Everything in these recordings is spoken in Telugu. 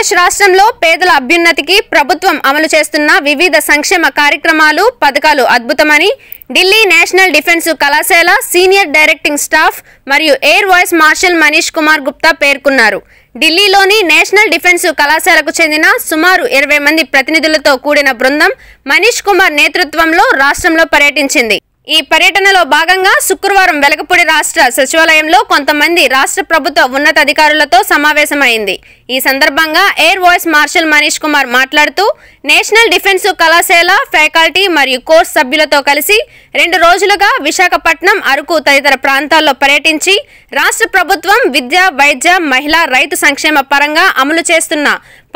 ఆంధ్రప్రదేశ్ రాష్ట్రంలో పేదల అభ్యున్నతికి ప్రభుత్వం అమలు చేస్తున్న వివిధ సంక్షేమ కార్యక్రమాలు పథకాలు అద్భుతమని ఢిల్లీ నేషనల్ డిఫెన్స్ కళాశాల సీనియర్ డైరెక్టింగ్ స్టాఫ్ మరియు air vice marshal Manish Kumar Gupta పేర్కొన్నారు. ఢిల్లీలోని నేషనల్ డిఫెన్స్ కళాశాలకు చెందిన సుమారు 20 మంది ప్రతినిధులతో కూడిన బృందం మనీష్ కుమార్ నేతృత్వంలో రాష్ట్రంలో పర్యటించింది. ఈ పర్యటనలో భాగంగా శుక్రవారం వెలగపూడి రాష్ట్ర సచివాలయంలో కొంతమంది రాష్ట్ర ప్రభుత్వ ఉన్నతాధికారులతో సమావేశమైంది. ఈ సందర్భంగా air vice marshal Manish Kumar మాట్లాడుతూ నేషనల్ డిఫెన్స్ కళాశాల ఫ్యాకల్టీ మరియు కోర్స్ సభ్యులతో కలిసి 2 రోజులుగా విశాఖపట్నం, అరకు తదితర ప్రాంతాల్లో పర్యటించి రాష్ట్ర ప్రభుత్వం విద్య, వైద్య, మహిళా, రైతు సంక్షేమ పరంగా అమలు చేస్తున్న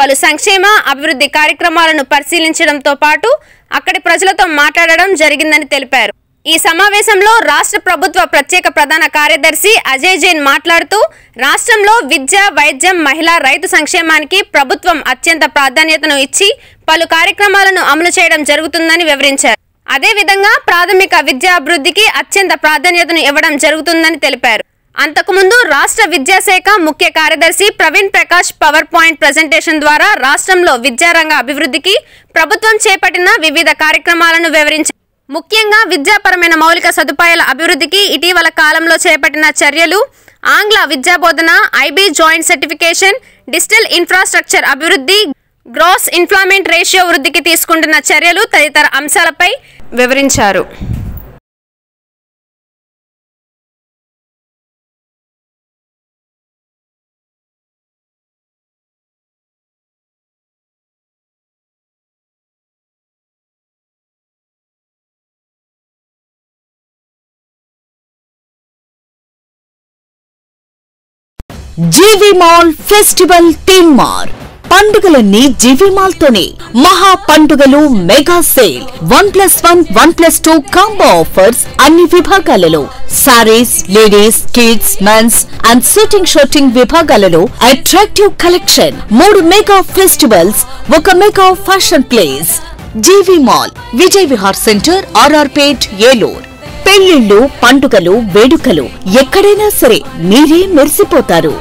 పలు సంక్షేమ అభివృద్ధి కార్యక్రమాలను పరిశీలించడంతో పాటు అక్కడి ప్రజలతో మాట్లాడడం జరిగిందని తెలిపారు. ఈ సమావేశంలో రాష్ట్ర ప్రభుత్వ ప్రత్యేక ప్రధాన కార్యదర్శి అజయ్ జైన్ మాట్లాడుతూ రాష్ట్రంలో విద్య, వైద్యం, మహిళా, రైతు సంక్షేమానికి ప్రభుత్వం అత్యంత ప్రాధాన్యతను ఇచ్చి పలు కార్యక్రమాలను అమలు చేయడం జరుగుతుందని వివరించారు. అదేవిధంగా ప్రాథమిక విద్యా అభివృద్ధికి అత్యంత ప్రాధాన్యతను ఇవ్వడం జరుగుతుందని తెలిపారు. అంతకుముందు రాష్ట్ర విద్యాశాఖ ముఖ్య కార్యదర్శి Praveen Prakash power point presentation ద్వారా రాష్ట్రంలో విద్యారంగ అభివృద్ధికి ప్రభుత్వం చేపట్టిన వివిధ కార్యక్రమాలను వివరించారు. ముఖ్యంగా విద్యాపరమైన మౌలిక సదుపాయాల అభివృద్ధికి ఇటీవల కాలంలో చేపట్టిన చర్యలు, ఆంగ్ల విద్యాబోధన, IB joint certification, digital infrastructure అభివృద్ధి, గ్రాస్ ఎంప్లాయ్మెంట్ రేషియో వృద్ధికి తీసుకుంటున్న చర్యలు తదితర అంశాలపై వివరించారు. జీవి మాల్ ఫెస్టివల్ థీమ్ మార్ పండుగలన్నీ జీవి మాల్ తోనే. మహా పండుగలు మెగా సేల్ 1+1, 1+2 కాంబో ఆఫర్స్ అన్ని విభాగాలలో. Saris, ladies, kids, mens and suiting విభాగాలలో attractive collection. 3 mega festivals, 1 mega fashion place. GV mall, Vijay Vihar centre, RR Pet, Eluru. పెళ్లిళ్లు, పండుగలు, వేడుకలు ఎక్కడైనా సరే మీరే మెరిసిపోతారు.